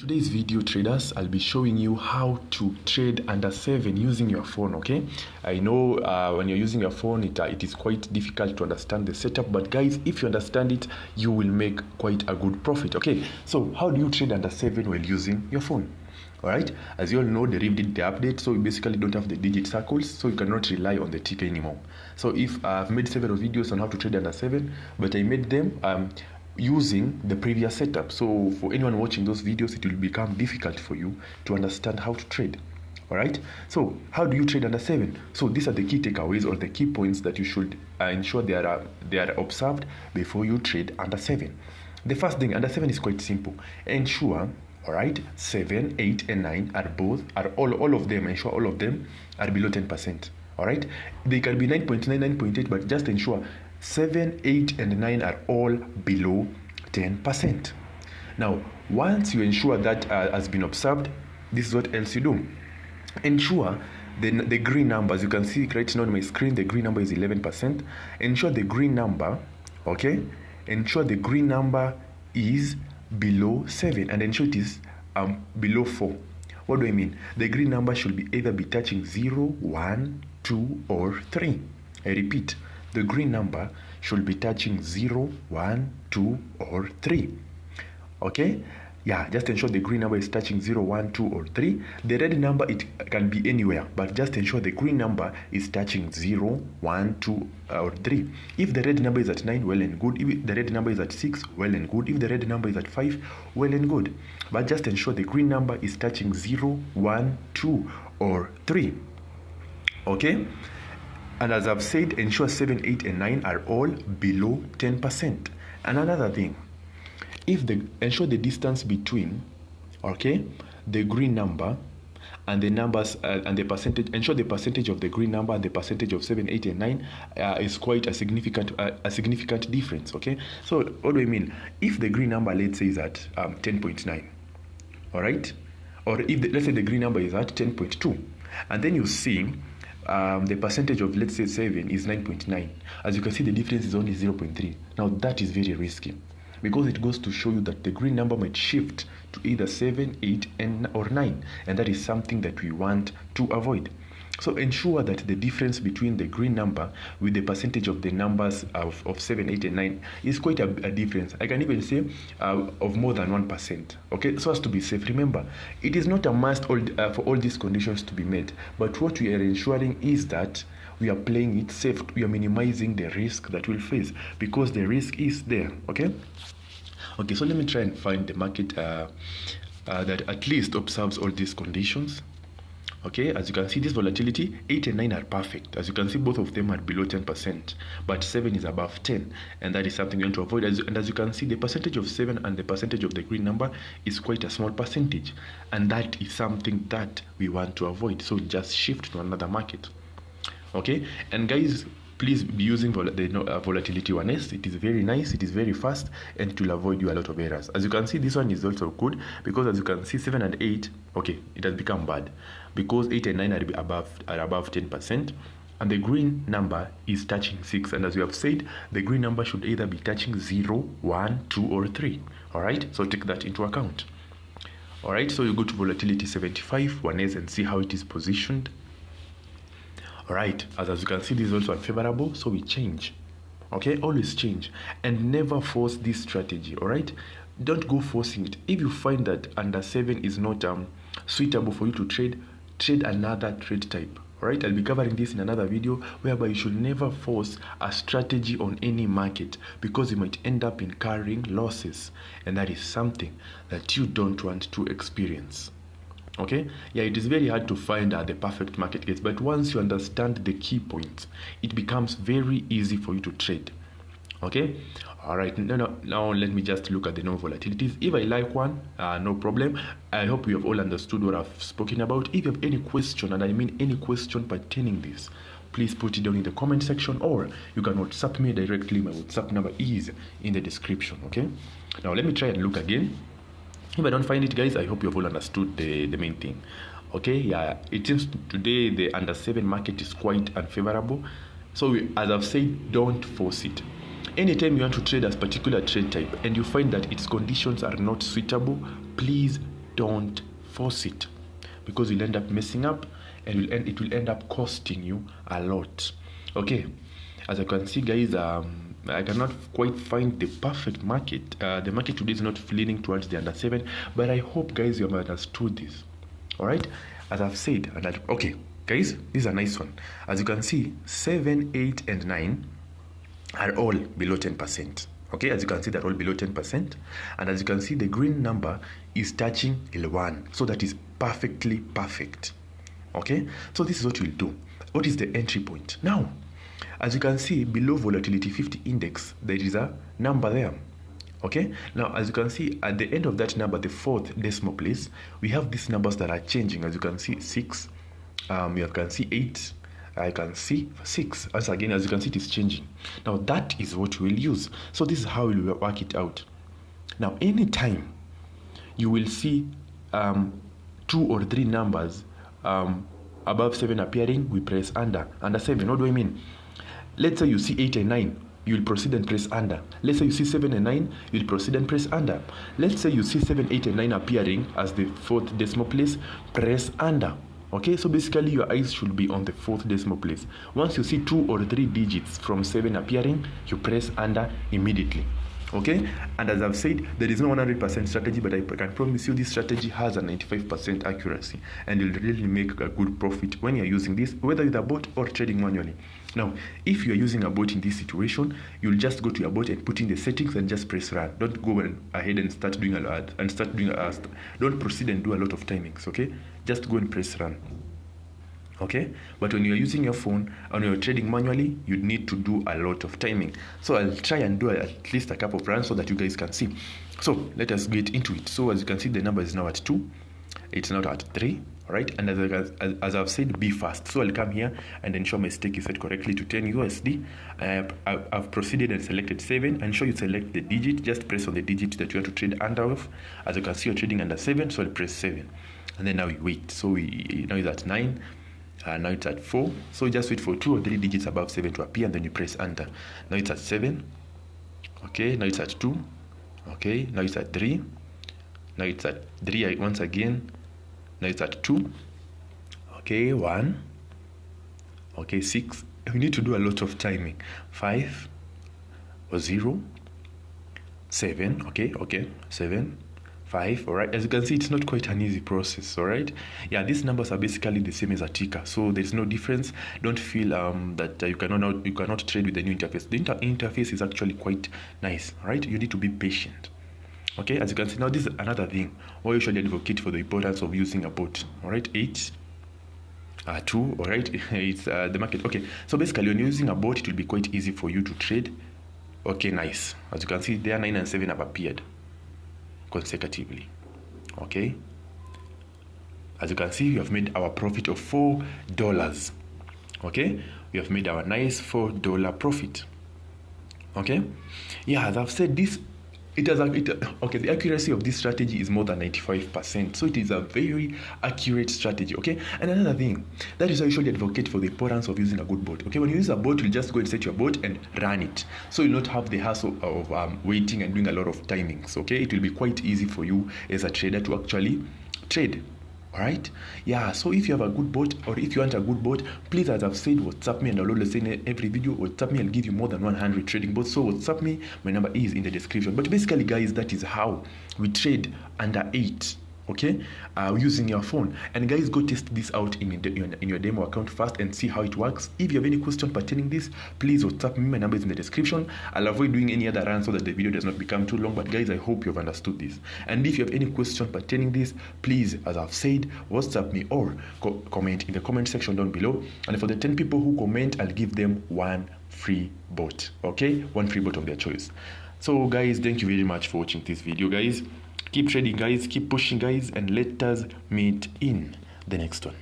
Today's video, traders, I'll be showing you how to trade under 7 using your phone. Okay, I know when you're using your phone it is quite difficult to understand the setup, but guys, if you understand it, you will make quite a good profit. Okay, so how do you trade under 7 while using your phone? Alright, as you all know, Deriv did the update, so you basically don't have the digit circles, so you cannot rely on the ticker anymore. So if I've made several videos on how to trade under 7, but I made them using the previous setup. So for anyone watching those videos, it will become difficult for you to understand how to trade. Alright, so how do you trade under 7? So these are the key takeaways or the key points that you should ensure they are observed before you trade under 7. The first thing, under 7 is quite simple. Ensure, alright, 7, 8 and 9 are all of them, ensure all of them are below 10%. Alright, they can be 9.9, 9.8, but just ensure 7, 8 and 9 are all below 10%. Now, once you ensure that has been observed, this is what else you do. Ensure the green number, as you can see right now on my screen, the green number is 11%. Ensure the green number, okay, ensure the green number is below 7 and ensure it is below 4. What do I mean? The green number should either be touching 0, 1, 2 or 3. I repeat, the green number should be touching 0, 1, 2 or 3. Okay? Yeah, just ensure the green number is touching 0, 1, 2 or 3. The red number, it can be anywhere, but just ensure the green number is touching 0, 1, 2 or 3. If the red number is at 9, well and good. If the red number is at 6, well and good. If the red number is at 5, well and good. But just ensure the green number is touching 0, 1, 2 or 3. Okay? And as I've said, ensure 7, 8 and 9 are all below 10%. And another thing, ensure the distance between, okay, the green number and the numbers and the percentage, ensure the percentage of the green number and the percentage of 7, 8 and 9 is quite a significant difference. Okay, so what do I mean? If the green number, let's say, is at 10.9, all right, or if let's say the green number is at 10.2, and then you see the percentage of, let's say, 7 is 9.9. As you can see, the difference is only 0.3. Now that is very risky, because it goes to show you that the green number might shift to either 7, 8 or 9, and that is something that we want to avoid. So ensure that the difference between the green number with the percentage of the numbers of 7, 8 and 9 is quite a difference. I can even say of more than 1%. Okay, so as to be safe. Remember, it is not a must for all these conditions to be met, but what we are ensuring is that we are playing it safe. We are minimizing the risk that we'll face, because the risk is there. Okay, so let me try and find the market that at least observes all these conditions. Okay, as you can see, this volatility, 8 and 9 are perfect. As you can see, both of them are below 10%, but 7 is above 10, and that is something you want to avoid. And as you can see, the percentage of 7 and the percentage of the green number is quite a small percentage, and that is something that we want to avoid. So just shift to another market. Okay, and guys, please be using the volatility 1S. It is very nice, it is very fast, and it will avoid you a lot of errors. As you can see, this one is also good, because as you can see, 7 and 8, okay, it has become bad, because 8 and 9 are above 10%, and the green number is touching 6. And as we have said, the green number should either be touching 0, 1, 2 or 3. Alright, so take that into account. Alright, so you go to volatility 75 1S and see how it is positioned. Alright, as you can see, this is also unfavorable, so we change. Okay, always change, and never force this strategy. Alright, don't go forcing it. If you find that under 7 is not suitable for you to trade another trade type. Alright, I'll be covering this in another video, whereby you should never force a strategy on any market, because you might end up incurring losses, and that is something that you don't want to experience. Okay, yeah, it is very hard to find the perfect market case, but once you understand the key points, it becomes very easy for you to trade. Okay, all right, now let me just look at the non-volatilities. If I like one, no problem. I hope you have all understood what I've spoken about. If you have any question, and I mean any question pertaining this, please put it down in the comment section, or you can WhatsApp me directly. My WhatsApp number is in the description. Okay, now let me try and look again. If I don't find it, guys, I hope you have all understood the main thing. Okay, yeah, it seems today the under 7 market is quite unfavorable. So as I've said, don't force it. Anytime you want to trade a particular trade type and you find that its conditions are not suitable, please don't force it, because you'll end up messing up and it will end up costing you a lot. Okay, as you can see, guys, I cannot quite find the perfect market. The market today is not leaning towards the under 7, but I hope, guys, you have understood this. All right, as I've said, okay, guys, this is a nice one. As you can see, 7, 8, and 9 are all below 10%. Okay, as you can see, they're all below 10%. And as you can see, the green number is touching L1. So that is perfectly perfect. Okay, so this is what we'll do. What is the entry point? Now, as you can see, below volatility 50 index, there is a number there. Okay, now as you can see, at the end of that number, the fourth decimal place, we have these numbers that are changing. As you can see, 6, you can see 8, I can see 6. As again, as you can see, it is changing. Now that is what we'll use. So this is how we'll work it out. Now anytime you will see 2 or 3 numbers above 7 appearing, we press under 7. What do I mean? Let's say you see 8 and 9, you will proceed and press under. Let's say you see 7 and 9, you will proceed and press under. Let's say you see 7, 8, and 9 appearing as the fourth decimal place, press under. Okay, so basically your eyes should be on the fourth decimal place. Once you see 2 or 3 digits from 7 appearing, you press under immediately. Okay, and as I've said, there is no 100% strategy, but I can promise you this strategy has a 95% accuracy, and you'll really make a good profit when you're using this, whether with a bot or trading manually. Now, if you're using a bot in this situation, you'll just go to your bot and put in the settings and just press run. Don't go ahead and start doing don't proceed and do a lot of timings. Okay, just go and press run. Okay, but when you're using your phone and you're trading manually, you need to do a lot of timing. So I'll try and do at least a couple of runs so that you guys can see. So let us get into it. So as you can see, the number is now at 2, it's not at 3. All right, and as I've said, be fast. So I'll come here and ensure my stake is set correctly to 10 USD. I've proceeded and selected 7. Ensure you select the digit. Just press on the digit that you want to trade under of. As you can see, you're trading under 7, so I'll press 7, and then now we wait. So now it's at 9. Now it's at 4, so just wait for 2 or 3 digits above 7 to appear, and then you press enter. Now it's at 7. Okay, now it's at 2. Okay, now it's at 3. Now it's at 3 once again. Now it's at 2. Okay, 1. Okay, 6. We need to do a lot of timing. 5 or 0. 7. Okay, 7. 5. All right, as you can see, it's not quite an easy process. All right, yeah, these numbers are basically the same as a ticker, so there's no difference. Don't feel that you cannot trade with the new interface. The interface is actually quite nice. All right, you need to be patient. Okay, as you can see, now this is another thing why you should advocate for the importance of using a bot. All right, 8, 2. All right, it's the market. Okay, so basically when you're using a bot, it will be quite easy for you to trade. Okay, nice. As you can see, there 9 and 7 have appeared consecutively. Okay, as you can see, we have made our profit of $4. Okay, we have made our nice $4 profit. Okay, yeah, as I've said, this okay, the accuracy of this strategy is more than 95%, so it is a very accurate strategy. Okay, and another thing, that is why you should advocate for the importance of using a good bot. Okay, when you use a bot, you'll just go and set your bot and run it, so you'll not have the hassle of waiting and doing a lot of timings. Okay, it will be quite easy for you as a trader to actually trade. All right, yeah, so if you have a good bot, or if you want a good bot, please, as I've said, WhatsApp me, and I'll always say in every video, WhatsApp me, I'll give you more than 100 trading bots. So WhatsApp me, my number is in the description. But basically, guys, that is how we trade under 8. Okay, using your phone. And guys, go test this out in your demo account first and see how it works. If you have any question pertaining this, please WhatsApp me, my number is in the description. I'll avoid doing any other run so that the video does not become too long, but guys, I hope you've understood this. And if you have any question pertaining this, please, as I've said, WhatsApp me or comment in the comment section down below. And for the 10 people who comment, I'll give them 1 free bot. Okay, 1 free bot of their choice. So guys, thank you very much for watching this video, guys. Keep trading, guys, keep pushing, guys, and let us meet in the next one.